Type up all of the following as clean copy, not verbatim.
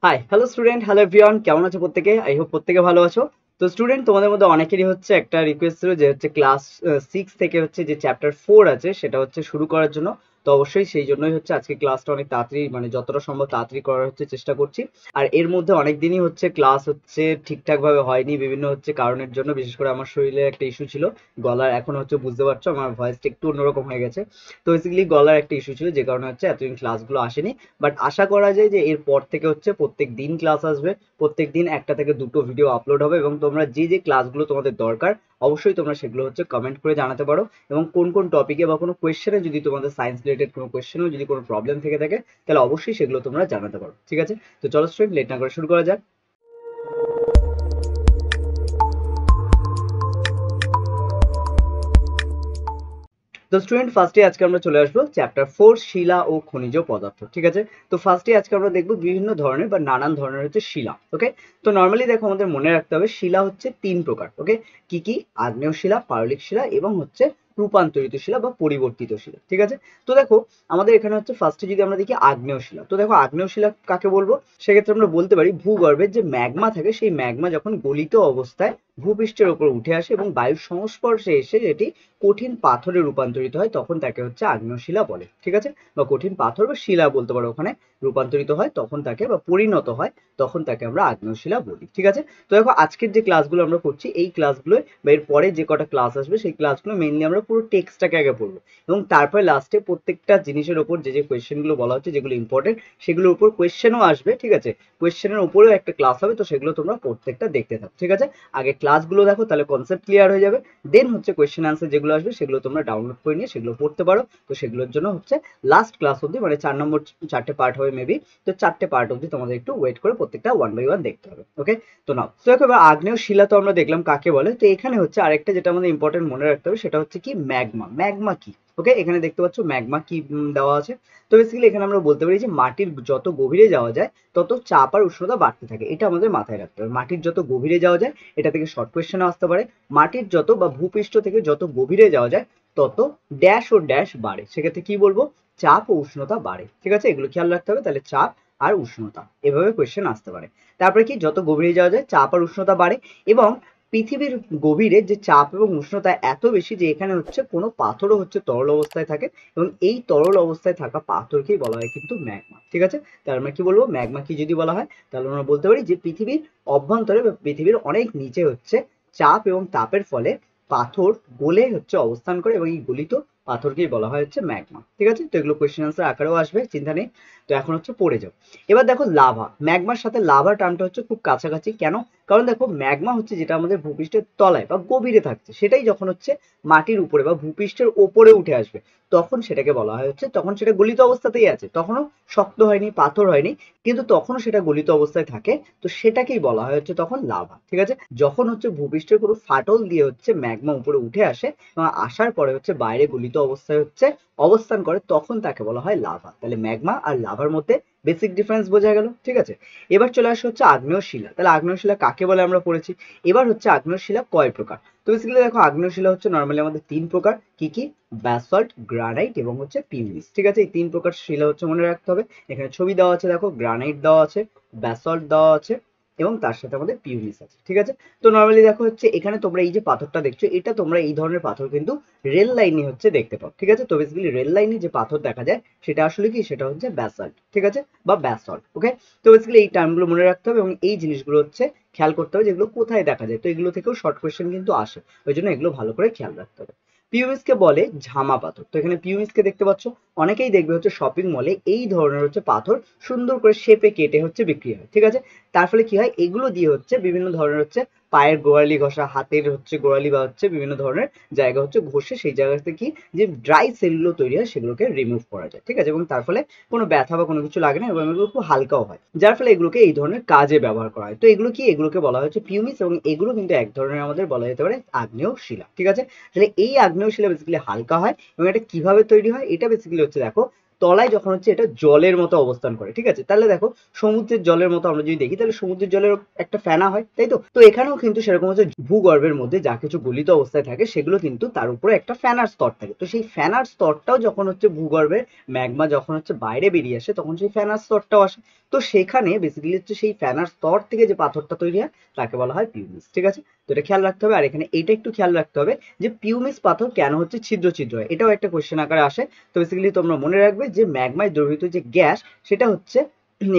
Hi hello student, hello everyone, কেমন আছো প্রত্যেকে? আই হোপ প্রত্যেকে ভালো আছো। তো স্টুডেন্ট, তোমাদের মধ্যে অনেকেরই হচ্ছে একটা রিকোয়েস্ট ছিল যে হচ্ছে ক্লাস 6 থেকে হচ্ছে যে চ্যাপ্টার 4 আছে সেটা হচ্ছে শুরু করার জন্য। তো অবশ্যই সেই জন্যই হচ্ছে আজকে ক্লাসটা অনেক তাড়াতাড়ি, মানে যতটা সম্ভব তাড়াতাড়ি করার হচ্ছে চেষ্টা করছি। আর এর মধ্যে অনেক দিনই হচ্ছে ক্লাস হচ্ছে ঠিকঠাক ভাবে হয়নি বিভিন্ন হচ্ছে কারণের জন্য। বিশেষ করে আমার শরীরে একটা ইস্যু ছিল, গলার, এখন হচ্ছে বুঝতে পারছো আমার ভয়েসটা একটু অন্যরকম হয়ে গেছে। তো বেসিক্যালি গলার একটা ইস্যু ছিল যে কারণে হচ্ছে এতদিন ক্লাসগুলো আসেনি। বাট আশা করা যায় যে এরপর থেকে হচ্ছে প্রত্যেক দিন ক্লাস আসবে, প্রত্যেক দিন একটা থেকে দুটো ভিডিও আপলোড হবে, এবং তোমরা যে যে ক্লাসগুলো তোমাদের দরকার অবশ্যই তোমরা সেগুলো হচ্ছে কমেন্ট করে জানাতে পারো। এবং কোন কোন টপিকে বা কোনো কোয়েশ্চেনে, যদি তোমাদের সায়েন্স রিলেটেড কোনো কোয়েশ্চেনেও যদি কোনো প্রবলেম থেকে থাকে তাহলে অবশ্যই সেগুলো তোমরা জানাতে পারো। ঠিক আছে, তো চলো স্টুডেন্ট, লেট না করে শুরু করা যাক। তো স্টুডেন্ট, ফার্স্টে আজকে আমরা চলে আসবো চ্যাপ্টার 4, শিলা ও খনিজ পদার্থ। ঠিক আছে, তো ফার্স্টে আজকে আমরা দেখবো বিভিন্ন ধরনের বা নানান ধরনের হচ্ছে শিলা। ওকে, তো নর্মালি দেখো আমাদের মনে রাখতে হবে শিলা হচ্ছে তিন প্রকার। ওকে, কি কি? আগ্নেয় শিলা, পাললিক শিলা এবং হচ্ছে রূপান্তরিত শিলা বা পরিবর্তিত শিলা। ঠিক আছে, তো দেখো আমাদের এখানে হচ্ছে ফার্স্টে যদি আমরা দেখি আগ্নেয় শিলা, তো দেখো আগ্নেয় শিলা কাকে বলবো? সেক্ষেত্রে আমরা বলতে পারি ভূগর্ভের যে ম্যাগমা থাকে সেই ম্যাগমা যখন গলিত অবস্থায় ভূপৃষ্ঠের উপর উঠে আসে এবং বায়ুর সংস্পর্শে এসে যেটি কঠিন পাথরে রূপান্তরিত হয় তখন তাকে হচ্ছে আগ্নেয় শিলা বলে। ঠিক আছে, বা কঠিন পাথর বা শিলা বলতে পারো, ওখানে রূপান্তরিত হয় তখন তাকে, বা পরিণত হয় তখন তাকে আমরা আগ্নেয় শিলা বলি। ঠিক আছে, তো দেখো আজকের যে ক্লাসগুলো আমরা করছি এই ক্লাসগুলো বা এর পরে যে কটা ক্লাস আসবে সেই ক্লাসগুলো মেইনলি আমরা পুরো টেক্সটটাকে আগে পড়বো, এবং তারপরে লাস্টে প্রত্যেকটা জিনিসের ওপর যে যে কোয়েশ্চেনগুলো বলা হচ্ছে যেগুলো ইম্পর্টেন্ট সেগুলোর উপর কোয়েশ্চেনও আসবে। ঠিক আছে, কোয়েশ্চেনের উপরেও একটা ক্লাস হবে, তো সেগুলো তোমরা প্রত্যেকটা দেখতে থাকো। ঠিক আছে, আগে ক্লাসগুলো দেখো তাহলে কনসেপ্ট ক্লিয়ার হয়ে যাবে, দেন হচ্ছে কোয়েশ্চেন আনসার যেগুলো আসবে সেগুলো তোমরা ডাউনলোড করে নিয়ে সেগুলো পড়তে পারো। তো সেগুলোর জন্য হচ্ছে লাস্ট ক্লাস অবধি, মানে 4 নম্বর চারটে পার্ট হবে মেবি, তো চারটে পার্ট অবধি তোমাদের একটু ওয়েট করে প্রত্যেকটা ওয়ান বাই ওয়ান দেখতে হবে। ওকে, তো নাও, তো দেখো এবার আগ্নেয় শিলা তো আমরা দেখলাম কাকে বলে। তো এখানে হচ্ছে আরেকটা যেটা আমাদের ইম্পর্টেন্ট মনে রাখতে হবে সেটা হচ্ছে কি ম্যাগমা। ম্যাগমা কি? ওকে, এখানে দেখতে পাচ্ছ ম্যাগমা কি দেওয়া আছে। তো বেসিক্যালি এখানে আমরা বলতে পারি যে মাটির যত গভীরে যাওয়া যায় তত চাপ আর উষ্ণতা বাড়তে থাকে, এটা আমাদের মাথায় রাখতে হবে। মাটির যত গভীরে যাওয়া যায়, এটা থেকে শর্ট কোয়েশ্চেনও আসতে পারে, মাটির যত বা ভূপৃষ্ঠ থেকে যত গভীরে যাওয়া যায় তত ড্যাশ ও ড্যাশ বাড়ে। সেক্ষেত্রে কি বলবো? চাপ ও উষ্ণতা বাড়ে। ঠিক আছে, এগুলো খেয়াল রাখতে হবে। তাহলে চাপ আর উষ্ণতা, এভাবে কোয়েশ্চেন আসতে পারে। তারপরে কি, যত গভীরে যাওয়া যায় চাপ আর উষ্ণতা বাড়ে, এবং পৃথিবীর গভীরে যে চাপ এবং উষ্ণতা এত বেশি যে এখানে হচ্ছে কোনো পাথরও হচ্ছে তরল অবস্থায় থাকে, এবং এই তরল অবস্থায় থাকা পাথরকেই বলা হয় কিন্তু ম্যাগমা। ঠিক আছে, তার আমরা কি বলবো? ম্যাগমা কি যদি বলা হয় তাহলে আমরা বলতে পারি যে পৃথিবীর অভ্যন্তরে বা পৃথিবীর অনেক নিচে হচ্ছে চাপ এবং তাপের ফলে পাথর গলে হচ্ছে অবস্থান করে, এবং এই গলিত পাথরকেই বলা হয় হচ্ছে ম্যাগমা। ঠিক আছে, তো এগুলো কোয়েশ্চেন আনসার আকারেও আসবে, চিন্তা নেই। তো এখন হচ্ছে পড়ে যাও। এবার দেখো লাভা, ম্যাগমার সাথে লাভা টার্মটা হচ্ছে খুব কাছাকাছি। কেন? কারণ দেখো ম্যাগমা হচ্ছে যেটা আমাদের ভূপৃষ্ঠের তলায় বা গভীরে থাকছে, সেটাই যখন হচ্ছে মাটির উপরে বা ভূপৃষ্ঠের ওপরে উঠে আসবে তখন সেটাকে বলা হয় হচ্ছে, তখন সেটা গলিত অবস্থাতেই আছে, তখনও শক্ত হয়নি, পাথর হয়নি, কিন্তু তখনও সেটা গলিত অবস্থায় থাকে, তো সেটাকেই বলা হয় হচ্ছে তখন লাভা। ঠিক আছে, যখন হচ্ছে ভূপৃষ্ঠের কোনো ফাটল দিয়ে হচ্ছে ম্যাগমা উপরে উঠে আসে এবং আসার পরে হচ্ছে বাইরে গলিত অবস্থায় হচ্ছে অবস্থান করে তখন তাকে বলা হয় লাভা। তাহলে ম্যাগমা আর লাভার মধ্যে বেসিক ডিফারেন্স বোঝা গেল। ঠিক আছে, এবার চলে আসে হচ্ছে আগ্নেয় শিলা। তাহলে আগ্নেয় শিলা কাকে বলে আমরা পড়েছি, এবার হচ্ছে আগ্নেয় শিলা কয় প্রকার। তো বেসিক্যালি দেখো আগ্নেয় শিলা হচ্ছে নর্মালি আমাদের তিন প্রকার। কি কি? ব্যাসল্ট, গ্রানাইট এবং হচ্ছে পিউলিস। ঠিক আছে, এই তিন প্রকার শিলা হচ্ছে মনে রাখতে হবে। এখানে ছবি দেওয়া আছে, দেখো গ্রানাইট দেওয়া আছে, ব্যাসল্ট দেওয়া আছে এবং তার সাথে আমাদের পিউলিস আছে। ঠিক আছে, তো নর্মালি দেখো হচ্ছে এখানে তোমরা এই যে পাথরটা দেখছো, এটা তোমরা এই ধরনের পাথর কিন্তু রেল লাইনে হচ্ছে দেখতে পাও। ঠিক আছে, তো বেসিক্যালি রেল লাইনে যে পাথর দেখা যায় সেটা আসলে কি, সেটা হচ্ছে ব্যাসল্ট। ঠিক আছে, বা ব্যাসল্ট। ওকে, তো বেসিক্যালি এই টার্মগুলো মনে রাখতে হবে এবং এই জিনিসগুলো হচ্ছে খেয়াল করতে হবে যেগুলো কোথায় দেখা যায়। তো এগুলো থেকেও শর্ট কোয়েশ্চেন কিন্তু আসে, ওই জন্য এগুলো ভালো করে খেয়াল রাখতে হবে। পিউমিসকে বলে ঝামা পাথর। তো এখানে পিউমিসকে দেখতে পাচ্ছ, অনেকেই দেখবে হচ্ছে শপিং মলে এই ধরনের হচ্ছে পাথর সুন্দর করে শেপে কেটে হচ্ছে বিক্রি হয়। ঠিক আছে, তার ফলে কি হয়, এগুলো দিয়ে হচ্ছে বিভিন্ন ধরনের হচ্ছে পায়ের গোড়ালি ঘষা, হাতের হচ্ছে গোড়ালি বা হচ্ছে বিভিন্ন ধরনের জায়গা হচ্ছে ঘষে সেই জায়গাতে কি যে ড্রাই সেলগুলো তৈরি হয় সেগুলোকে রিমুভ করা যায়। ঠিক আছে, এবং তার ফলে কোনো ব্যথা বা কোনো কিছু লাগে না এবং এগুলো খুব হালকাও হয়, যার ফলে এগুলোকে এই ধরনের কাজে ব্যবহার করা হয়। তো এগুলো কি, এগুলোকে বলা হচ্ছে পিউমিস, এবং এগুলো কিন্তু এক ধরনের আমাদের বলা যেতে পারে আগ্নেয় শিলা। ঠিক আছে, তাহলে এই আগ্নেয় শিলা বেসিক্যালি হালকা হয় এবং এটা কিভাবে তৈরি হয়, এটা বেসিক্যালি হচ্ছে দেখো তলায় যখন হচ্ছে এটা জলের মতো অবস্থান করে, ঠিক আছে। তাহলে দেখো সমুদ্রের জলের মতো আমরা যদি দেখি তাহলে সমুদ্রের জলের একটা ফেনা হয়, তাই তো। তো এখানেও কিন্তু সেরকম হচ্ছে ভূগর্ভের মধ্যে যা কিছু গলিত অবস্থায় থাকে সেগুলো কিন্তু তার উপরে একটা ফেনার স্তর থাকে। তো সেই ফেনার স্তরটাও যখন হচ্ছে ভূগর্ভের ম্যাগমা যখন হচ্ছে বাইরে বেরিয়ে আসে তখন সেই ফেনার স্তরটাও আসে। তো সেখানে বেসিক্যালি হচ্ছে সেই ফেনার স্তর থেকে যে পাথরটা তৈরি হয় তাকে বলা হয় পিউমিস, ঠিক আছে। তো এটা খেয়াল রাখতে হবে। আর এখানে এটা একটু খেয়াল রাখতে হবে যে পিউমিস পাথর কেন হচ্ছে ছিদ্র ছিদ্র হয়, এটাও একটা কোয়েশ্চেন আকারে আসে। তো বেসিক্যালি তোমরা মনে রাখবে যে ম্যাগমায় দ্রবীভূত যে গ্যাস সেটা হচ্ছে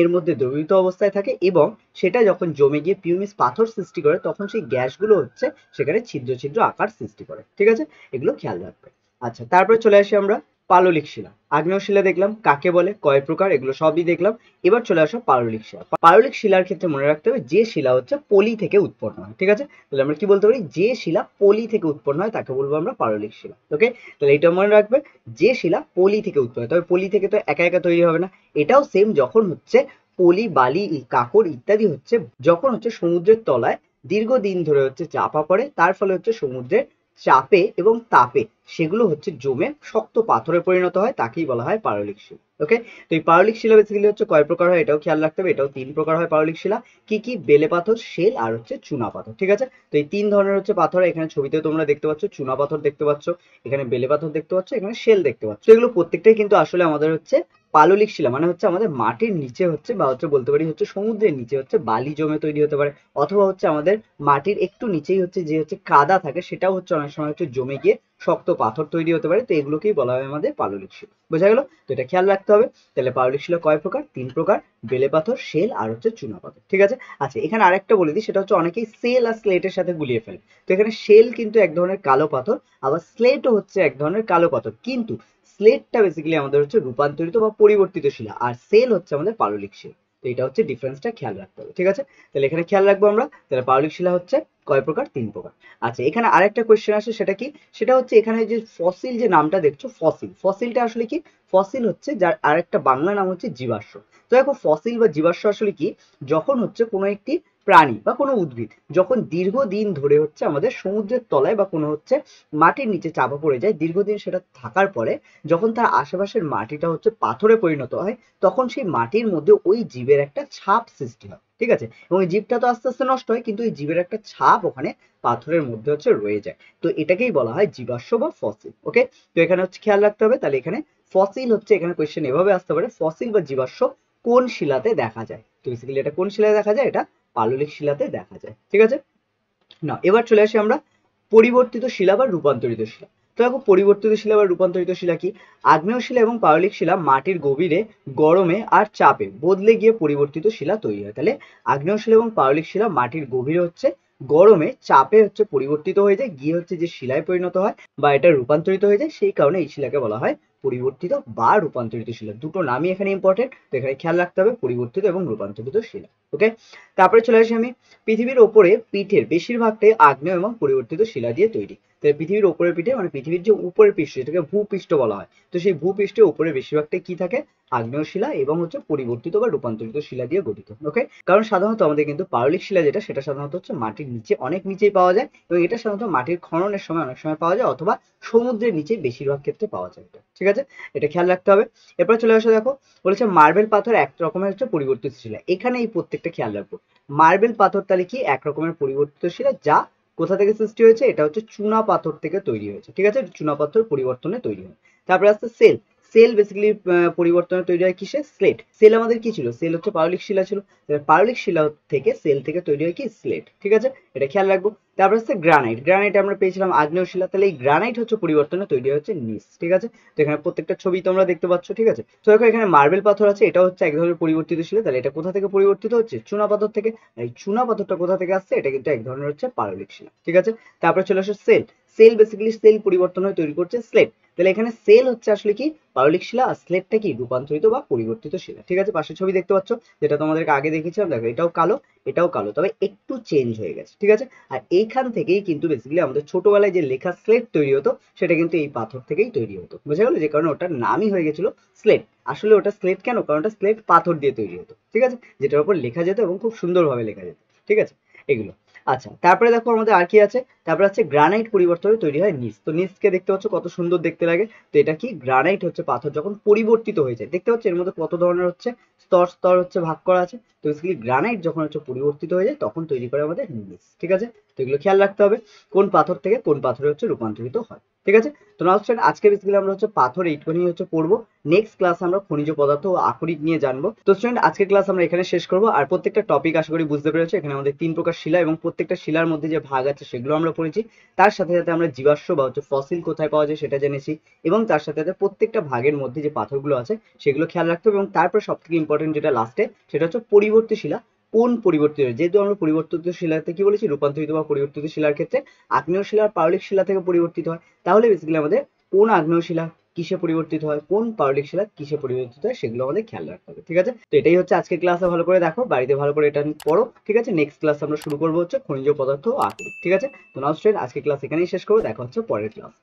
এর মধ্যে দ্রবীভূত অবস্থায় থাকে এবং সেটা যখন জমে গিয়ে পিউমিস পাথর সৃষ্টি করে তখন সেই গ্যাসগুলো হচ্ছে সেখানে ছিদ্র ছিদ্র আকার সৃষ্টি করে, ঠিক আছে। এগুলো খেয়াল রাখবে। আচ্ছা, তারপরে চলে আসি আমরা পাললিক শিলা। আগ্নেয় শিলা দেখলাম, কাকে বলে, কয় প্রকার, এগুলো সবই দেখলাম। এবার চলে আসো পাললিক শিলা। পাললিক শিলার ক্ষেত্রে মনে রাখতে হবে যে শিলা হচ্ছে পলি থেকে উৎপন্ন হয়, ঠিক আছে। তাহলে আমরা কি বলতে পারি, যে শিলা পলি থেকে উৎপন্ন হয় তাকে বলবো আমরা পাললিক শিলা, ওকে। তাহলে এটা মনে রাখবে, যে শিলা পলি থেকে উৎপন্ন হয়। তবে পলি থেকে তো একা একা তৈরি হবে না, এটাও সেম যখন হচ্ছে পলি, বালি, কাঁকর ইত্যাদি হচ্ছে যখন হচ্ছে সমুদ্রের তলায় দীর্ঘদিন ধরে হচ্ছে চাপা পড়ে, তার ফলে হচ্ছে সমুদ্রের চাপে এবং তাপে সেগুলো হচ্ছে জমে শক্ত পাথরে পরিণত হয়, তাকেই বলা হয় পাললিক শিলা, ওকে। তো এই পাললিক শিলা বেসিক্যালি হচ্ছে কয় প্রকার হয় এটাও খেয়াল রাখতে হবে। এটাও 3 প্রকার হয় পাললিক শিলা। কি কি? বেলে পাথর, শেল আর হচ্ছে চুনা পাথর, ঠিক আছে। তো এই 3 ধরনের হচ্ছে পাথর এখানে ছবিতে তোমরা দেখতে পাচ্ছ, চুনা পাথর দেখতে পাচ্ছ, এখানে বেলে পাথর দেখতে পাচ্ছ, এখানে শেল দেখতে পাচ্ছ। তো এগুলো প্রত্যেকটাই কিন্তু আসলে আমাদের হচ্ছে পাললিক শিলা, মানে হচ্ছে আমাদের মাটির নিচে হচ্ছে বা হচ্ছে বলতে পারি হচ্ছে সমুদ্রের নিচে হচ্ছে বালি জমে তৈরি হতে পারে, অথবা হচ্ছে আমাদের মাটির একটু নিচেই হচ্ছে যে হচ্ছে কাদা থাকে সেটাও হচ্ছে অনেক সময় হচ্ছে জমে গিয়ে শক্ত পাথর তৈরি হতে পারে। তো এগুলোকেই বলা হয় আমাদের পাললিক শিলা, বোঝা গেল। তো এটা খেয়াল রাখতে হবে। তাহলে পাললিক শিলা কয় প্রকার? 3 প্রকার, বেলে পাথর, শেল আর হচ্ছে চুনা পাথর, ঠিক আছে। আচ্ছা, এখানে আরেকটা বলে দিই, সেটা হচ্ছে অনেকেই সেল আর স্লেটের সাথে গুলিয়ে ফেলে। তো এখানে শেল কিন্তু এক ধরনের কালো পাথর, আবার স্লেটও হচ্ছে এক ধরনের কালো পাথর, কিন্তু স্লেটটা বেসিক্যালি আমাদের হচ্ছে রূপান্তরিত বা পরিবর্তিত শিলা, আর সেল হচ্ছে আমাদের পাললিক শিলা। তো এটা হচ্ছে ডিফারেন্সটা খেয়াল রাখতে হবে, ঠিক আছে। তাহলে এখানে খেয়াল রাখবো আমরা। তাহলে পাললিক শিলা হচ্ছে কয় প্রকার? 3 প্রকার। আচ্ছা, এখানে আরেকটা কোয়েশ্চেন আসে, সেটা কি? সেটা হচ্ছে এখানে যে ফসিল যে নামটা দেখছো, ফসিল, ফসিলটা আসলে কি? ফসিল হচ্ছে যার আরেকটা বাংলা নাম হচ্ছে জীবাশ্ম। তো দেখো ফসিল বা জীবাশ্ম আসলে কি? যখন হচ্ছে কোনো একটি প্রাণী বা কোনো উদ্ভিদ যখন দীর্ঘদিন ধরে হচ্ছে আমাদের সমুদ্রের তলায় বা কোনো হচ্ছে মাটির নিচে চাপা পড়ে যায়, দীর্ঘদিন সেটা থাকার পরে যখন তার আশেপাশের মাটিটা হচ্ছে পাথরে পরিণত হয়, তখন সেই মাটির মধ্যে ওই জীবের একটা ছাপ সৃষ্টি হয়, ঠিক আছে। এবং এই জীবটা তো আস্তে আস্তে নষ্ট হয়, কিন্তু এই জীবের একটা ছাপ ওখানে পাথরের মধ্যে হচ্ছে রয়ে যায়। তো এটাকেই বলা হয় জীবাশ্ম বা ফসিল, ওকে। তো এখানে হচ্ছে খেয়াল রাখতে হবে। তাহলে এখানে ফসিল হচ্ছে, এখানে কোয়েশ্চেন এভাবে আসতে পারে, ফসিল বা জীবাশ্ম কোন শিলাতে দেখা যায়? তো বেসিক্যালি এটা কোন শিলায় দেখা যায়? এটা পাললিক শিলাতে দেখা যায়, ঠিক আছে। না, এবার চলে আসি আমরা পরিবর্তিত শিলা বা রূপান্তরিত শিলা। তো দেখো পরিবর্তিত শিলা বা রূপান্তরিত শিলা কি? আগ্নেয় শিলা এবং পাললিক শিলা মাটির গভীরে গরমে আর চাপে বদলে গিয়ে পরিবর্তিত শিলা তৈরি হয়। তাহলে আগ্নেয় শিলা এবং পাললিক শিলা মাটির গভীরে হচ্ছে গরমে চাপে হচ্ছে পরিবর্তিত হয়ে যায়, গিয়ে হচ্ছে যে শিলায় পরিণত হয় বা এটা রূপান্তরিত হয়ে যায়, সেই কারণে এই শিলাকে বলা হয় পরিবর্তিত বা রূপান্তরিত শিলা। দুটো নামই এখানে ইম্পর্টেন্ট, তো এখানে খেয়াল রাখতে হবে পরিবর্তিত এবং রূপান্তরিত শিলা, ওকে। তারপরে চলে আসি আমি, পৃথিবীর ওপরে পিঠের বেশিরভাগটাই আগ্নেয় এবং পরিবর্তিত শিলা দিয়ে তৈরি। তাই পৃথিবীর ওপরের পিঠে মানে পৃথিবীর যে উপরের পৃষ্ঠ যেটাকে ভূপৃষ্ঠ বলা হয়, তো সেই ভূপৃষ্ঠের উপরে বেশিরভাগটাই কি থাকে? আগ্নেয় শিলা এবং হচ্ছে পরিবর্তিত বা রূপান্তরিত শিলা দিয়ে গঠিত, ওকে। কারণ সাধারণত আমাদের কিন্তু পাললিক শিলা যেটা সেটা সাধারণত হচ্ছে মাটির নিচে অনেক নিচেই পাওয়া যায়, এবং এটা সাধারণত মাটির খননের সময় অনেক সময় পাওয়া যায়, অথবা সমুদ্রের নিচে বেশিরভাগ ক্ষেত্রে পাওয়া যায় এটা, ঠিক আছে। এটা খেয়াল রাখতে হবে। এরপর চলে আসো, দেখো বলেছে মার্বেল পাথর এক রকমের হচ্ছে পরিবর্তিত শিলা। এখানে এই প্রত্যেকটা খেয়াল রাখবো। মার্বেল পাথর তাহলে কি? এক রকমের পরিবর্তিত শিলা, যা কোথা থেকে সৃষ্টি হয়েছে? এটা হচ্ছে চুনা পাথর থেকে তৈরি হয়েছে, ঠিক আছে। চুনা পাথর পরিবর্তনে তৈরি হয়। তারপরে আসছে সেল। সেল বেসিক্যালি পরিবর্তনে তৈরি হয় কিসে? স্লেট। সেল আমাদের কি ছিল? সেল হচ্ছে পাললিক শিলা ছিল। পাললিক শিলা থেকে সেল থেকে তৈরি হয় কি? স্লেট, ঠিক আছে। এটা খেয়াল রাখবো। তারপর হচ্ছে গ্রানাইট। গ্রানাইট আমরা পেয়েছিলাম আগ্নেয় শিলা, তাহলে এই গ্রানাইট হচ্ছে পরিবর্তনে তৈরি হচ্ছে নিস, ঠিক আছে। তো এখানে প্রত্যেকটা ছবি তোমরা দেখতে পাচ্ছ, ঠিক আছে। তো দেখো এখানে মার্বেল পাথর আছে, এটা হচ্ছে এক ধরনের পরিবর্তিত শিলা। তাহলে এটা কোথা থেকে পরিবর্তিত হচ্ছে? চুনা পাথর থেকে। এই চুনা পাথরটা কোথা থেকে আসছে? এটা কিন্তু এক ধরনের হচ্ছে পাললিক শিলা, ঠিক আছে। তারপরে চলে আসে সেল। সেল বেসিক্যালি সেল পরিবর্তন হয়ে তৈরি করছে স্লেট। তাহলে এখানে সেল হচ্ছে আসলে কি? পাললিক শিলা, আর স্লেটটা কি? রূপান্তরিত বা পরিবর্তিত শিলা, ঠিক আছে। পাশের ছবি দেখতে পাচ্ছ, যেটা তোমাদেরকে আগে দেখিয়েছিলাম, দেখো এটাও কালো, এটাও কালো, তবে একটু চেঞ্জ হয়ে গেছে, ঠিক আছে। আর এইখান থেকেই কিন্তু বেসিক্যালি আমাদের ছোটবেলায় যে লেখা স্লেট তৈরি হতো সেটা কিন্তু এই পাথর থেকেই তৈরি হতো, বুঝা গেল। যে কারণে ওটার নামই হয়ে গেছিল স্লেট। আসলে ওটা স্লেট কেন? কারণ ওটা স্লেট পাথর দিয়ে তৈরি হতো, ঠিক আছে, যেটার উপর লেখা যেত এবং খুব সুন্দরভাবে লেখা যেত, ঠিক আছে। এগুলো আচ্ছা, তারপরে দেখো আমাদের আর কি আছে, তারপরে আছে গ্রানাইট পরিবর্তন হয়ে তৈরি হয় নিস। তো নিসকে দেখতে পাচ্ছ কত সুন্দর দেখতে লাগে। তো এটা কি গ্রানাইট হচ্ছে পাথর যখন পরিবর্তিত হয়ে যায়, দেখতে পাচ্ছ এর মধ্যে কত ধরনের হচ্ছে স্তর স্তর হচ্ছে ভাগ করা আছে। তো বেসিক্যালি গ্রানাইট যখন হচ্ছে পরিবর্তিত হয়ে যায় তখন তৈরি করে আমাদের নিস, ঠিক আছে। তো এগুলো খেয়াল রাখতে হবে কোন পাথর থেকে কোন পাথরে হচ্ছে রূপান্তরিত হয়, ঠিক আছে। তো নাও স্টুডেন্ট আজকে বেসিক্যালি আমরা হচ্ছে পাথর এইটুকুনি হচ্ছে পড়বো। নেক্সট ক্লাস আমরা খনিজ পদার্থ ও আকরিক নিয়ে জানবো। তো স্টুডেন্ট আজকের ক্লাস আমরা এখানে শেষ করবো। আর প্রত্যেকটা টপিক আশা করি বুঝতে পেরেছো। এখানে আমাদের 3 প্রকার শিলা এবং প্রত্যেকটা শিলার মধ্যে যে ভাগ আছে সেগুলো আমরা পড়েছি। তার সাথে সাথে আমরা জীবাশ্ম বা হচ্ছে ফসিল কোথায় পাওয়া যায় সেটা জেনেছি, এবং তার সাথে সাথে প্রত্যেকটা ভাগের মধ্যে যে পাথরগুলো আছে সেগুলো খেয়াল রাখতে হবে। এবং তারপর সব থেকে ইম্পর্টেন্ট যেটা লাস্টে, সেটা হচ্ছে পরিবর্তী শিলা কোন পরিবর্তিত, যেহেতু আমরা পরিবর্তিত শিলাতে কি বলেছি, রূপান্তরিত বা পরিবর্তিত শিলার ক্ষেত্রে আগ্নেয় শিলা আর পাললিক শিলা থেকে পরিবর্তিত হয়। তাহলে বেসিক্যালি আমাদের কোন আগ্নেয় শিলা কিসে পরিবর্তিত হয়, কোন পাললিক শিলা কিসে পরিবর্তিত হয় সেগুলো আমাদের খেয়াল রাখতে হবে, ঠিক আছে। তো এটাই হচ্ছে আজকের ক্লাসে, ভালো করে দেখো, বাড়িতে ভালো করে এটা পড়ো, ঠিক আছে। নেক্সট ক্লাস আমরা শুরু করবো হচ্ছে খনিজ পদার্থ ও আকরিক, ঠিক আছে। তো নাও স্টুডেন্ট আজকের ক্লাস এখানেই শেষ করবো, দেখা হচ্ছে পরের ক্লাস।